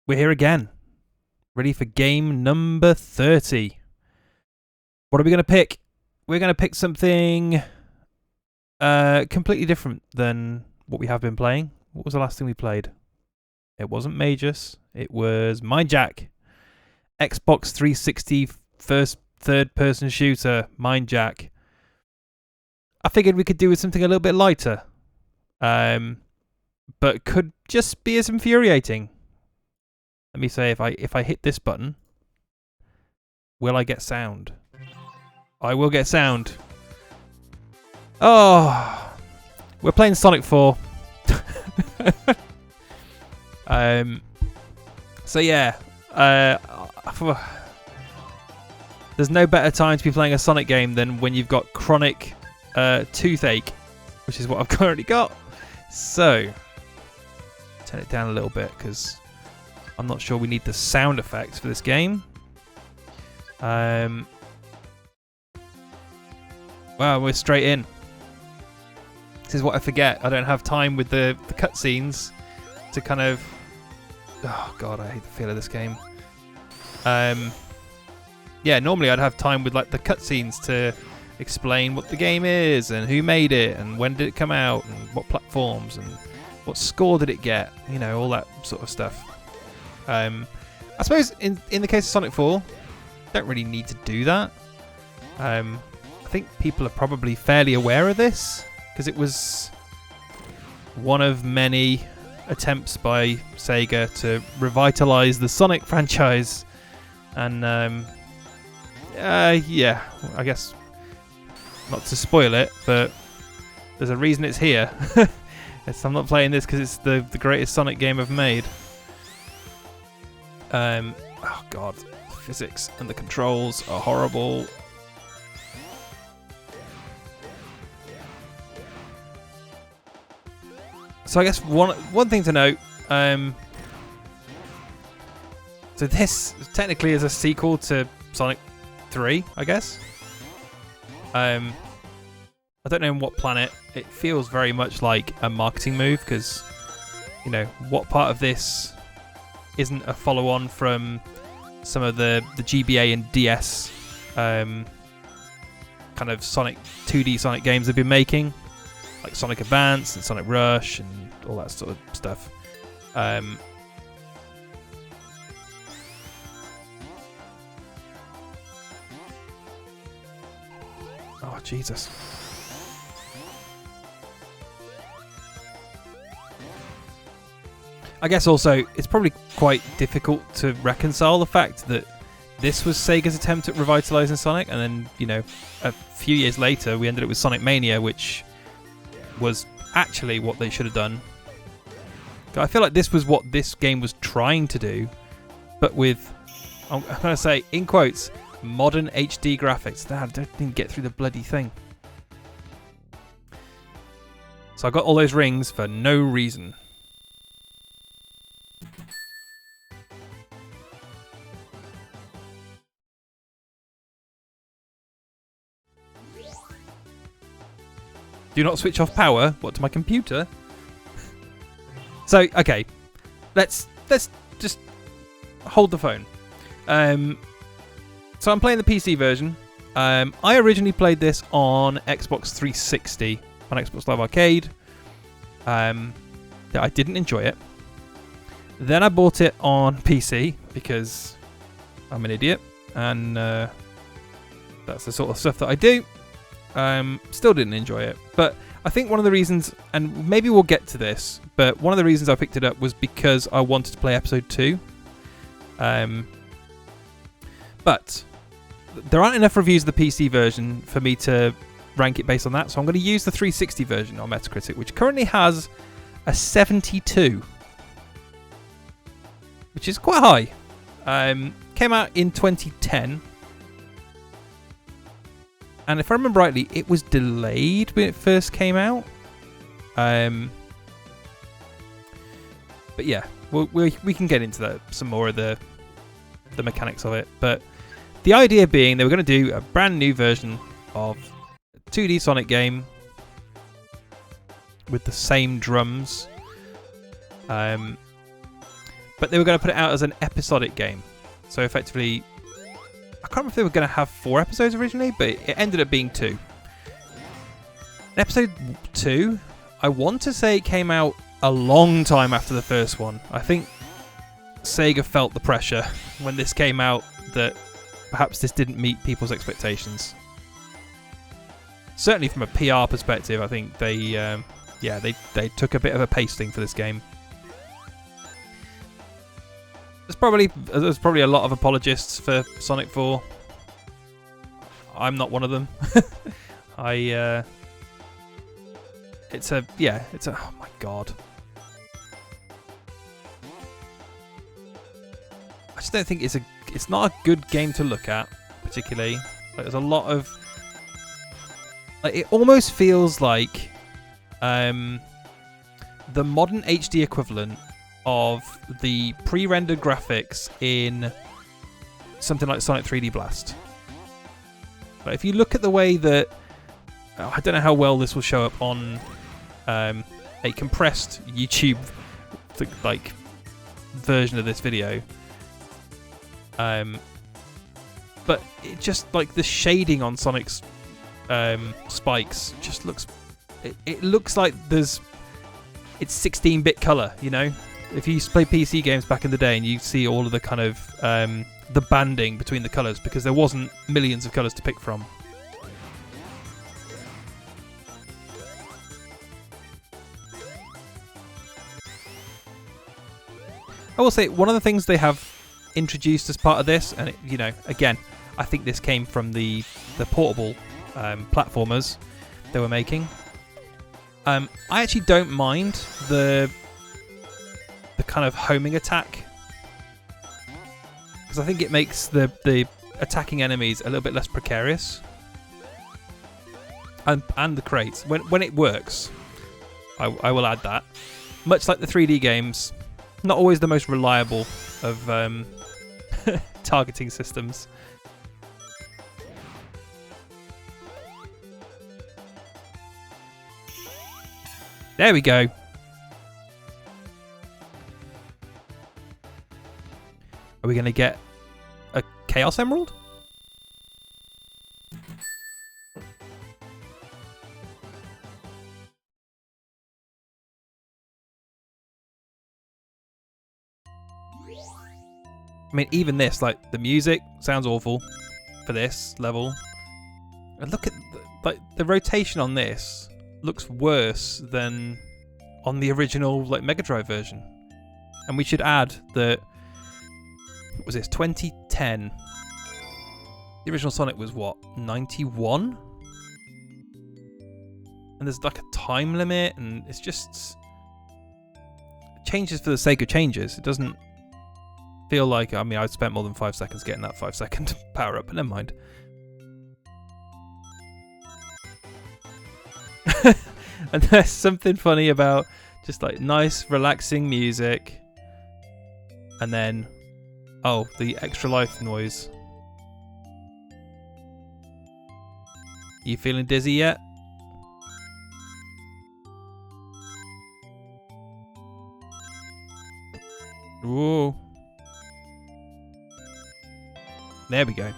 We're here again, ready for game number 30. What are we going to pick? We're going to pick something completely different than what we have been playing. What was the last thing we played? It wasn't Magus. It was Mind Jack. Xbox 360 third-person shooter, Mind Jack. I figured we could do with something a little bit lighter, but could just be as infuriating. Let me say, if I hit this button, will I get sound? I will get sound. Oh, we're playing Sonic 4. So yeah, there's no better time to be playing a Sonic game than when you've got chronic toothache, which is what I've currently got. So turn it down a little bit because I'm not sure we need the sound effects for this game. Wow, we're straight in. This is what I forget. I don't have time with the cutscenes to kind of... Oh god, I hate the feel of this game. Yeah, normally I'd have time with like the cutscenes to explain what the game is and who made it and when did it come out and what platforms and what score did it get. You know, all that sort of stuff. I suppose in the case of Sonic 4, don't really need to do that. I think people are probably fairly aware of this because it was one of many attempts by Sega to revitalize the Sonic franchise, and yeah, I guess not to spoil it, but there's a reason it's here. I'm not playing this because it's the greatest Sonic game I've made. Oh god, the physics and the controls are horrible. So I guess one thing to note, so this technically is a sequel to Sonic 3, I guess. I don't know on what planet. It feels very much like a marketing move because, you know, what part of this isn't a follow-on from some of the GBA and DS kind of Sonic 2D Sonic games they've been making, like Sonic Advance and Sonic Rush and all that sort of stuff. Oh Jesus. I guess also it's probably quite difficult to reconcile the fact that this was Sega's attempt at revitalizing Sonic, and then, you know, a few years later we ended up with Sonic Mania, which was actually what they should have done. I feel like this was what this game was trying to do, but with, I'm going to say, in quotes, modern HD graphics. I didn't get through the bloody thing. So I got all those rings for no reason. Do not switch off power. What, to my computer? So, okay, let's just hold the phone. So I'm playing the PC version. I originally played this on Xbox 360 on Xbox Live Arcade. I didn't enjoy it. Then I bought it on PC because I'm an idiot, and that's the sort of stuff that I do. Still didn't enjoy it, but I think one of the reasons, and maybe we'll get to this, but one of the reasons I picked it up was because I wanted to play episode 2. But there aren't enough reviews of the PC version for me to rank it based on that, so I'm going to use the 360 version on Metacritic, which currently has a 72, which is quite high. Came out in 2010. And if I remember rightly, it was delayed when it first came out. But yeah, we can get into that, some more of the mechanics of it. But the idea being they were going to do a brand new version of a 2D Sonic game with the same drums. But but they were going to put it out as an episodic game. So effectively, I can't remember if they were going to have 4 episodes originally, but it ended up being 2. In episode 2, I want to say it came out a long time after the first one. I think Sega felt the pressure when this came out that perhaps this didn't meet people's expectations. Certainly from a PR perspective, I think they took a bit of a pasting for this game. There's probably a lot of apologists for Sonic 4. I'm not one of them. Oh my god. I just don't think it's not a good game to look at, particularly. Like, there's a lot of, like, it almost feels like the modern HD equivalent of the pre-rendered graphics in something like Sonic 3D Blast. But if you look at the way that, I don't know how well this will show up on a compressed YouTube like version of this video, but it just, like, the shading on Sonic's spikes just looks, it looks like it's 16-bit color, you know. If you used to play PC games back in the day and you see all of the kind of the banding between the colors, because there wasn't millions of colors to pick from. I will say, one of the things they have introduced as part of this, and again, I think this came from the portable platformers they were making. I actually don't mind the kind of homing attack, because I think it makes the attacking enemies a little bit less precarious, and the crates when it works. I will add that. Much like the 3D games, not always the most reliable of targeting systems. There we go. Are we going to get a Chaos Emerald? I mean, even this, like, the music sounds awful for this level. And look at the rotation on this looks worse than on the original, like, Mega Drive version. And we should add that, what was this, 2010? The original Sonic was what, 91? And there's like a time limit, and it's just changes for the sake of changes. It doesn't feel like, I mean, I spent more than 5 seconds getting that 5-second power up, but never mind. And there's something funny about just like nice, relaxing music, and then, oh, the extra life noise. You feeling dizzy yet? Whoa. There we go.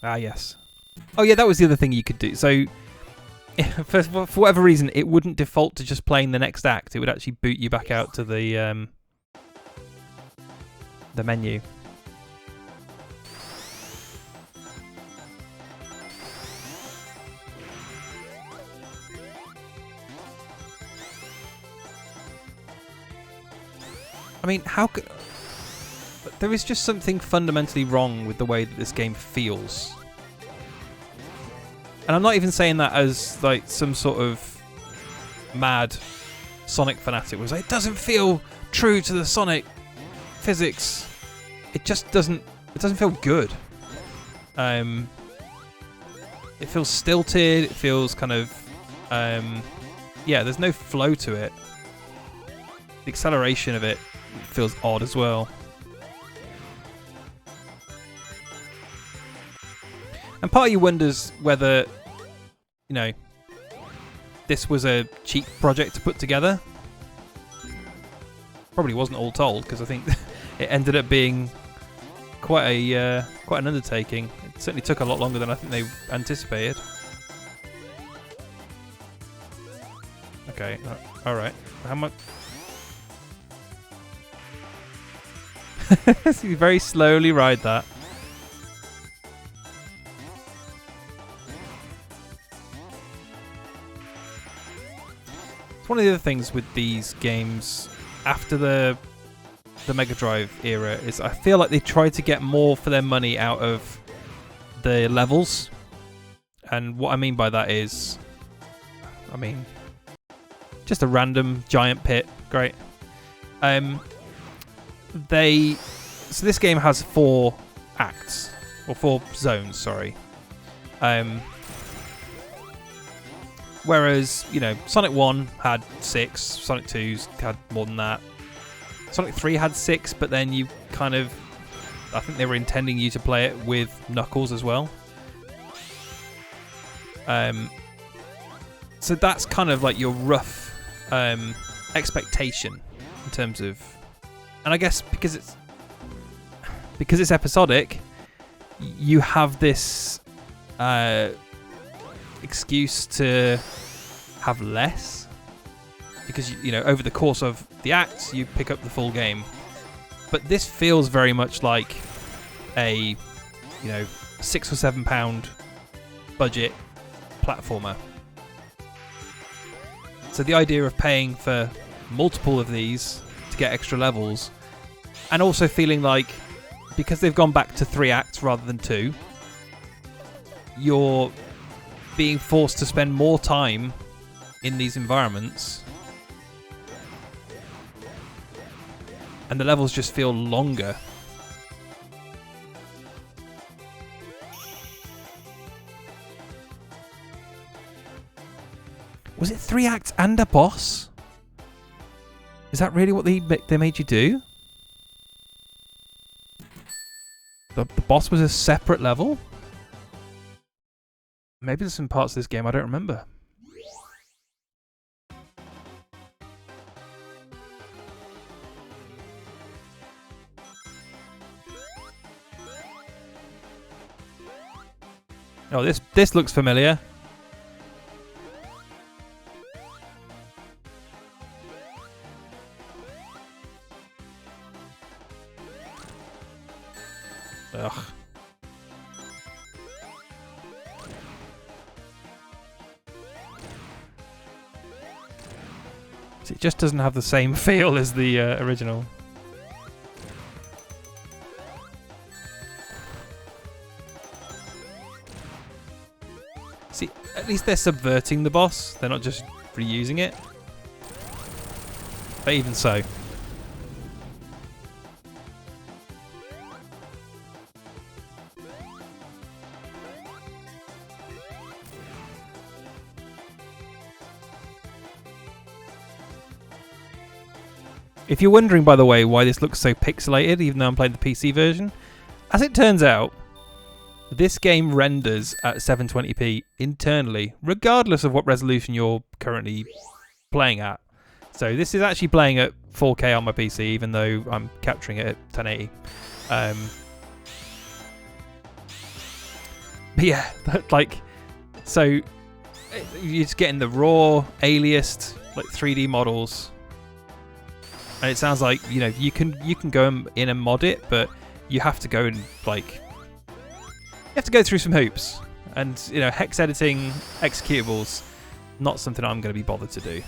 Ah, yes. Oh, yeah, that was the other thing you could do. So, for whatever reason, it wouldn't default to just playing the next act. It would actually boot you back out to the menu. I mean, how could... There is just something fundamentally wrong with the way that this game feels. And I'm not even saying that as like some sort of mad Sonic fanatic was like, it doesn't feel true to the Sonic physics. It just doesn't feel good. It feels stilted, it feels kind of yeah, there's no flow to it. The acceleration of it feels odd as well. And part of you wonders whether you know, this was a cheap project to put together. Probably wasn't all told, because I think it ended up being quite an undertaking. It certainly took a lot longer than I think they anticipated. Okay, all right. How much? You very slowly ride that. It's one of the other things with these games after the Mega Drive era is I feel like they tried to get more for their money out of the levels. And what I mean by that is, I mean, just a random giant pit. Great. So this game has 4 acts, or 4 zones, sorry. Whereas, you know, Sonic 1 had 6, Sonic 2's had more than that. Sonic 3 had 6, but then you kind of, I think they were intending you to play it with Knuckles as well. So that's kind of like your rough expectation in terms of, and I guess because it's episodic, you have this excuse to have less, because you know, over the course of the acts you pick up the full game. But this feels very much like a, you know, £6 or £7 budget platformer. So the idea of paying for multiple of these to get extra levels, and also feeling like, because they've gone back to 3 acts rather than 2, you're being forced to spend more time in these environments, and the levels just feel longer. Was it 3 acts and a boss? Is that really what they made you do? The boss was a separate level? Maybe there's some parts of this game I don't remember. Oh, this looks familiar. Ugh. So it just doesn't have the same feel as the original. See, at least they're subverting the boss. They're not just reusing it. But even so. If you're wondering, by the way, why this looks so pixelated, even though I'm playing the PC version, as it turns out, this game renders at 720p internally, regardless of what resolution you're currently playing at. So this is actually playing at 4K on my PC, even though I'm capturing it at 1080. But yeah, like, so you're just getting the raw, aliased, like 3D models. And it sounds like, you know, you can go in and mod it, but you have to go and, like, you have to go through some hoops. And, you know, hex editing executables, not something I'm going to be bothered to do.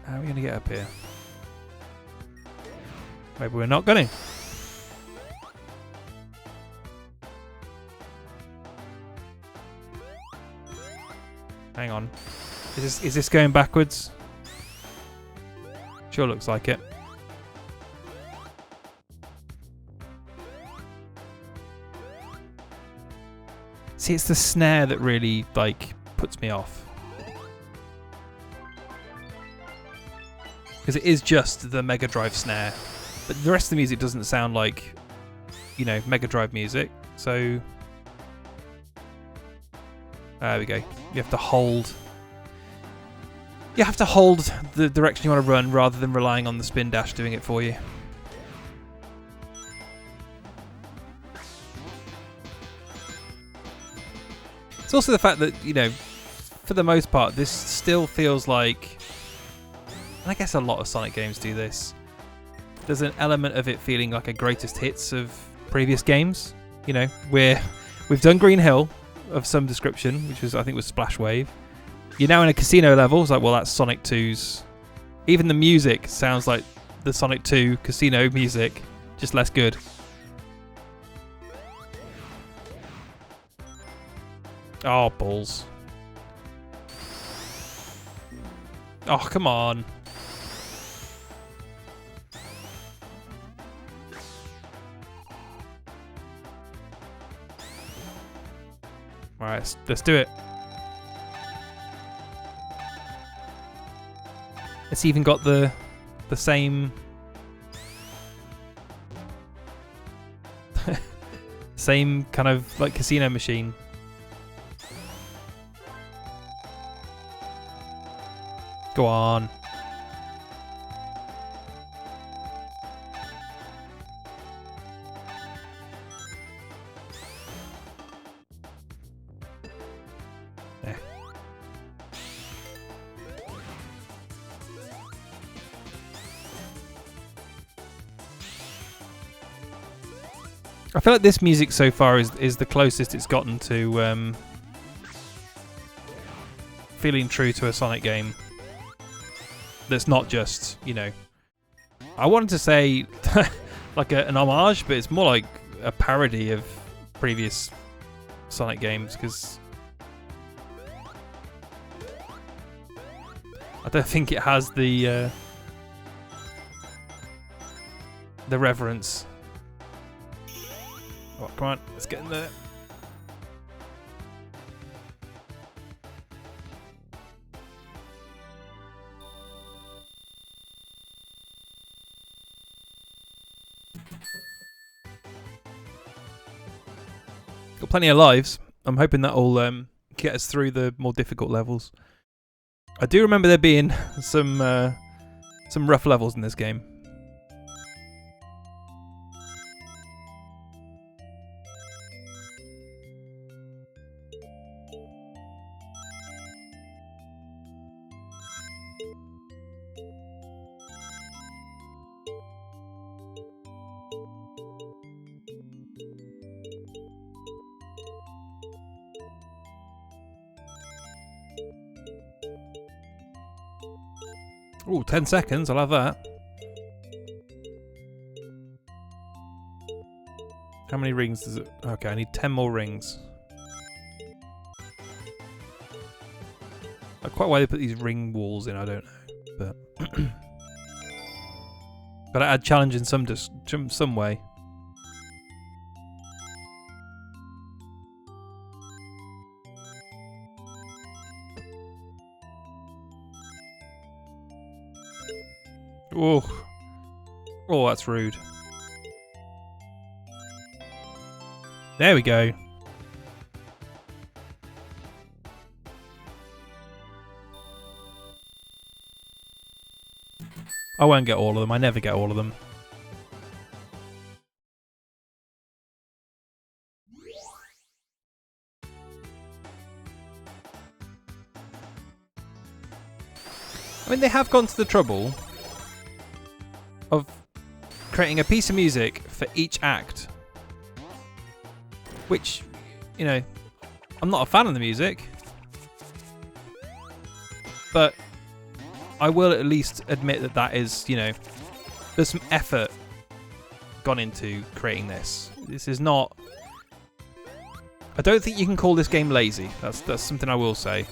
How are we going to get up here? Maybe we're not going to. Hang on. Is this going backwards? Sure looks like it. See, it's the snare that really, like, puts me off. Because it is just the Mega Drive snare. But the rest of the music doesn't sound like, you know, Mega Drive music. So There we go. You have to hold. You have to hold the direction you want to run rather than relying on the spin dash doing it for you. It's also the fact that, you know, for the most part, this still feels like, and I guess a lot of Sonic games do this, there's an element of it feeling like a greatest hits of previous games. You know, we've done Green Hill of some description, which was, I think, was Splash Wave. You're now in a casino level. It's like, well, that's Sonic 2's. Even the music sounds like the Sonic 2 casino music, just less good. Oh, balls. Oh, come on. Alright, let's do it. It's even got the same same kind of like casino machine. Go on. There. I feel like this music so far is the closest it's gotten to feeling true to a Sonic game. That's not just, you know, I wanted to say like an homage, but it's more like a parody of previous Sonic games, because I don't think it has the reverence. Oh, come on, let's get in there. Got plenty of lives. I'm hoping that'll get us through the more difficult levels. I do remember there being some rough levels in this game. Ooh, 10 seconds, I'll have that. How many rings does it... Okay, I need 10 more rings. Quite why they put these ring walls in, I don't know. But... Gotta add challenge in some way. Oh, oh, that's rude. There we go. I won't get all of them. I never get all of them. I mean, they have gone to the trouble of creating a piece of music for each act, which, you know, I'm not a fan of the music, but I will at least admit that that is, you know, there's some effort gone into creating this. This is not... I don't think you can call this game lazy. That's something I will say.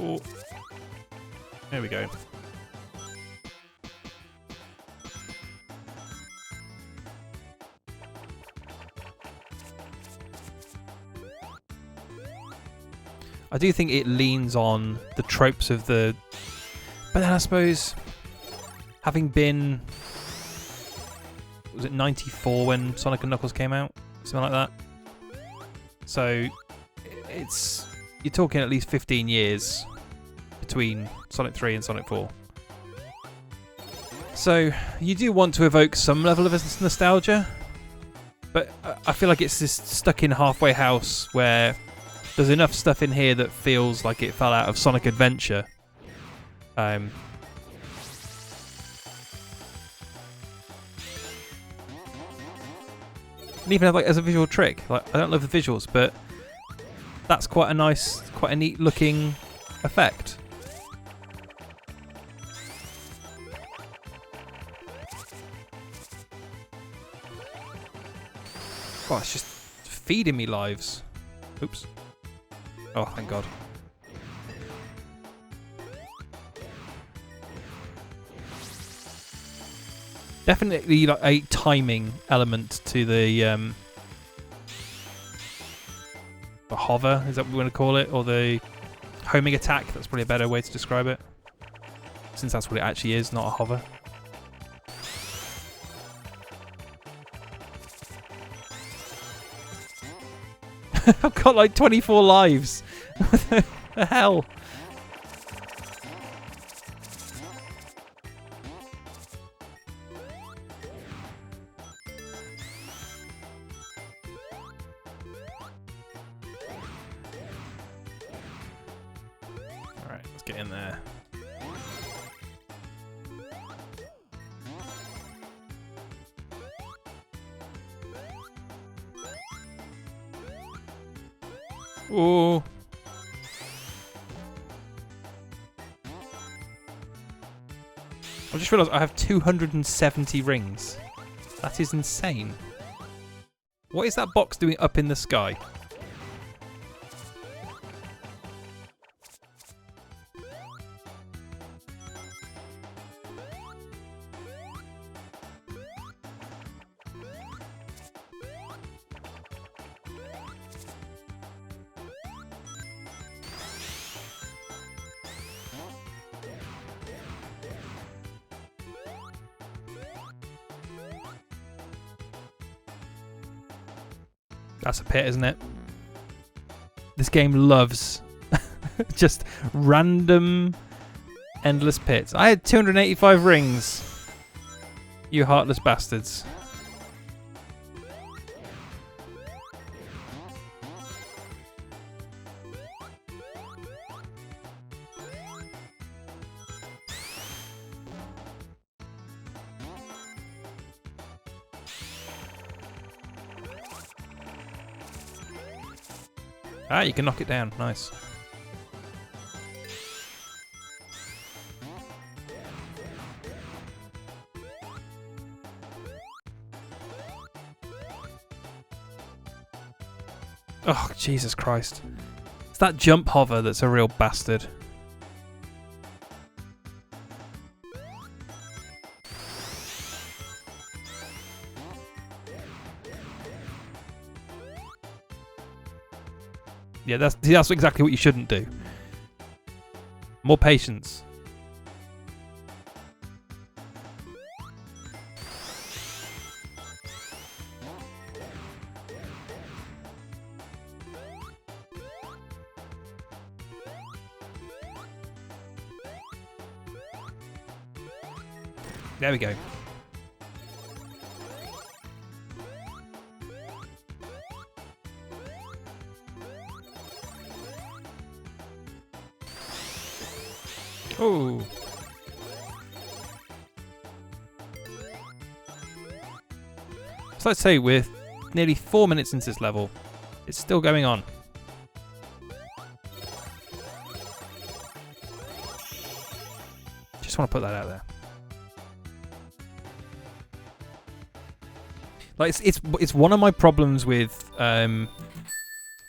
Oh, there we go. I do think it leans on the tropes of the... But then I suppose, having been... Was it 94 when Sonic and Knuckles came out? Something like that. So, it's... You're talking at least 15 years between Sonic 3 and Sonic 4. So, you do want to evoke some level of nostalgia, but I feel like it's this stuck in halfway house where there's enough stuff in here that feels like it fell out of Sonic Adventure. And even like as a visual trick, like I don't love the visuals, but that's quite a neat looking effect. God, it's just feeding me lives. Oops. Oh, thank God. Definitely like a timing element to the hover, is that what we want to call it? Or the homing attack, that's probably a better way to describe it. Since that's what it actually is, not a hover. I've got like 24 lives. What the hell? Alright, let's get in there. Oh. I just realised I have 270 rings. That is insane. What is that box doing up in the sky? That's a pit, isn't it? This game loves just random, endless pits. I had 285 rings. You heartless bastards. Ah, you can knock it down. Nice. Oh, Jesus Christ. It's that jump hover that's a real bastard. Yeah, that's exactly what you shouldn't do. More patience. There we go. Oh. So let's say we're nearly 4 minutes into this level. It's still going on. Just want to put that out there. Like it's one of my problems with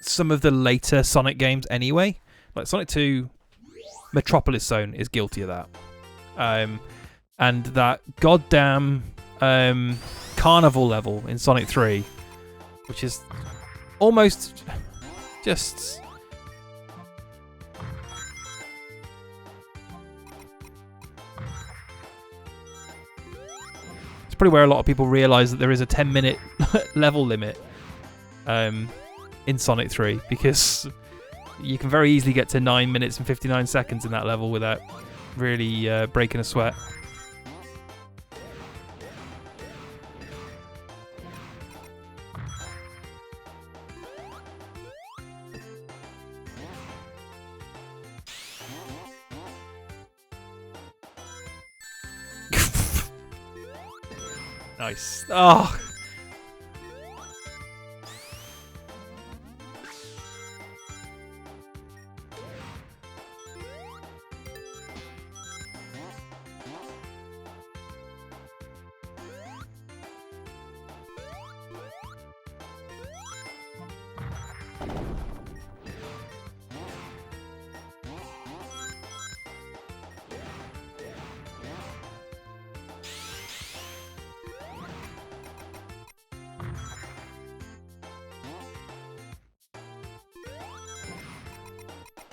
some of the later Sonic games anyway. Like Sonic 2 Metropolis Zone is guilty of that. And that goddamn carnival level in Sonic 3, which is almost just probably where a lot of people realise that there is a 10-minute level limit in Sonic 3, because you can very easily get to 9 minutes and 59 seconds in that level without really breaking a sweat. Nice. Oh.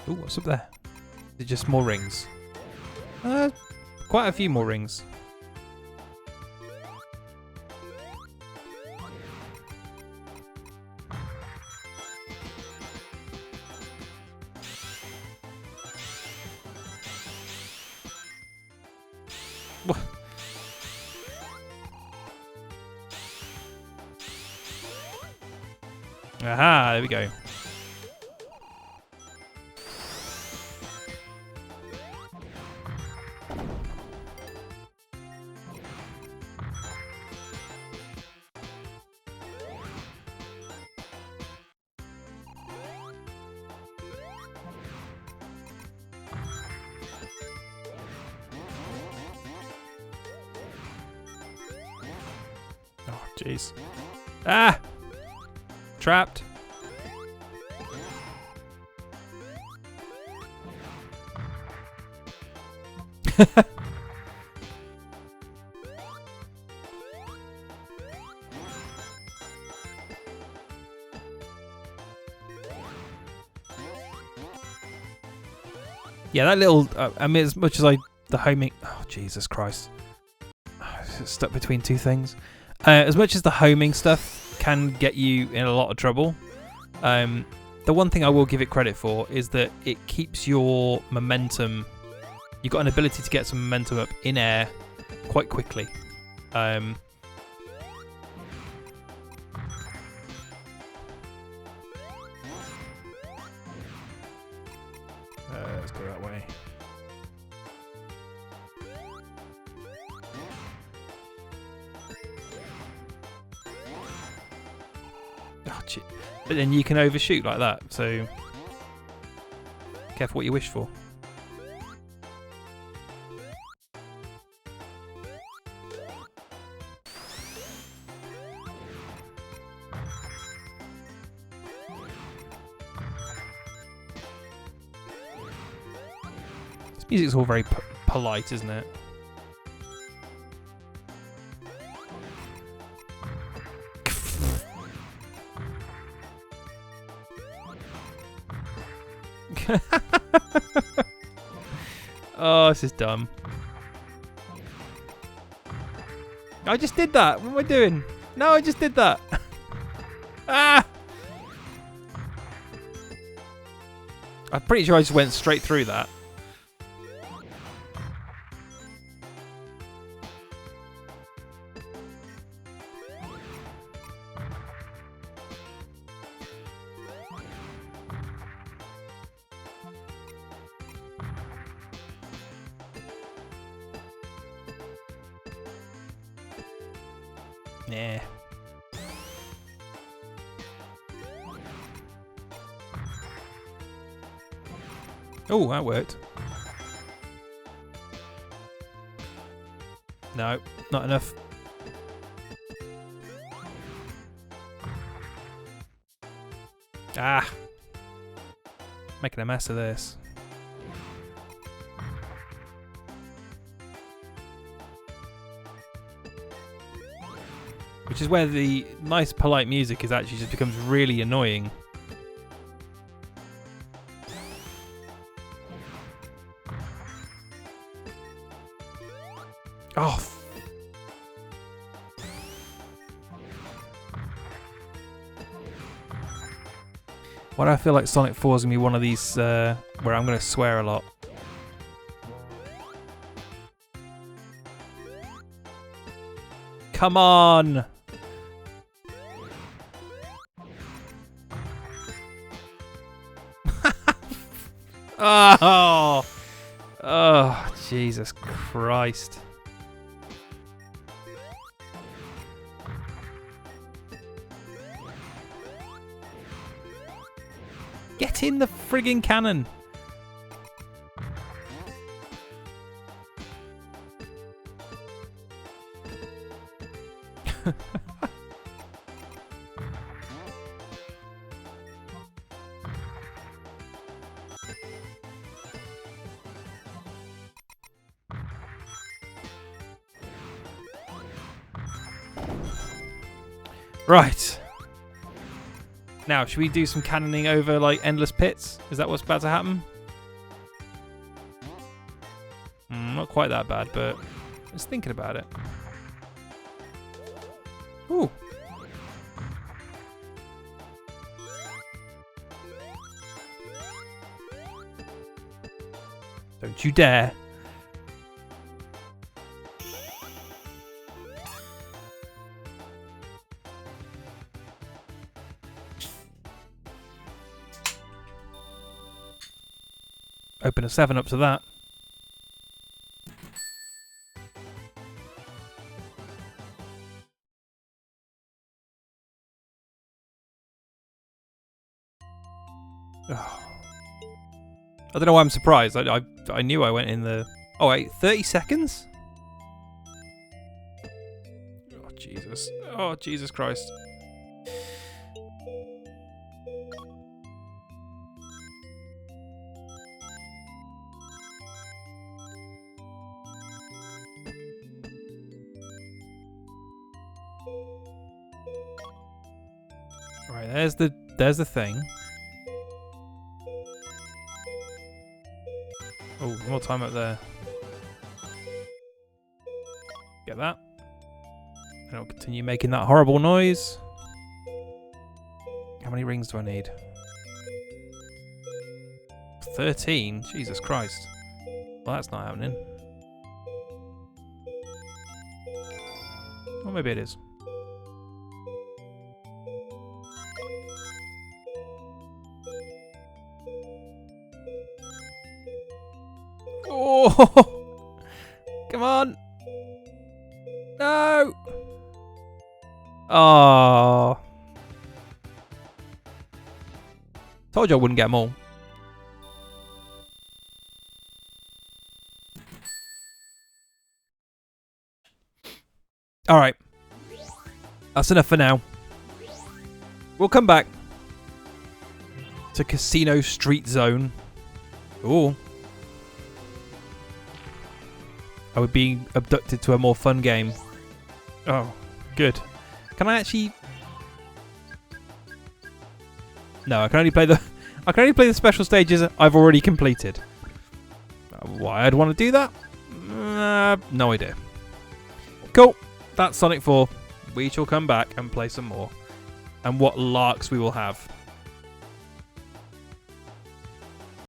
Ooh, what's up there? Is it just more rings? Quite a few more rings. Aha, there we go. Oh, jeez. Ah! Trapped. Yeah, that little... I mean, as much as the homing... Oh, Jesus Christ. Stuck between two things. As much as the homing stuff can get you in a lot of trouble, the one thing I will give it credit for is that it keeps your momentum. You've got an ability to get some momentum up in air quite quickly. Let's go that way. Oh, shit. But then you can overshoot like that, so careful what you wish for. This music's all very polite, isn't it? Oh, this is dumb. I just did that. What am I doing? No, I just did that. Ah! I'm pretty sure I just went straight through that. Yeah. Oh, that worked. No, not enough. Ah. Making a mess of this. Which is where the nice, polite music is actually just becomes really annoying. Oh. Why do I feel like Sonic 4 is going to be one of these where I'm going to swear a lot? Come on! Oh! Oh, Jesus Christ. Get in the friggin' cannon! Right. Now, should we do some cannoning over, like, endless pits? Is that what's about to happen? Not quite that bad, but just thinking about it. Ooh. Don't you dare. Open a 7 up to that. Oh. I don't know why I'm surprised. I knew I went in the... Oh wait, 30 seconds? Oh Jesus. Oh Jesus Christ. Right, there's the thing. Oh, more time up there. Get that. And I'll continue making that horrible noise. How many rings do I need? 13? Jesus Christ. Well, that's not happening. Or maybe it is. Oh! Come on! No! Oh! Told you I wouldn't get them all. Alright. That's enough for now. We'll come back to Casino Street Zone. Ooh. I would be abducted to a more fun game. Oh, good. Can I actually... No, I can only play the special stages I've already completed. Why I'd want to do that? No idea. Cool. That's Sonic 4. We shall come back and play some more. And what larks we will have.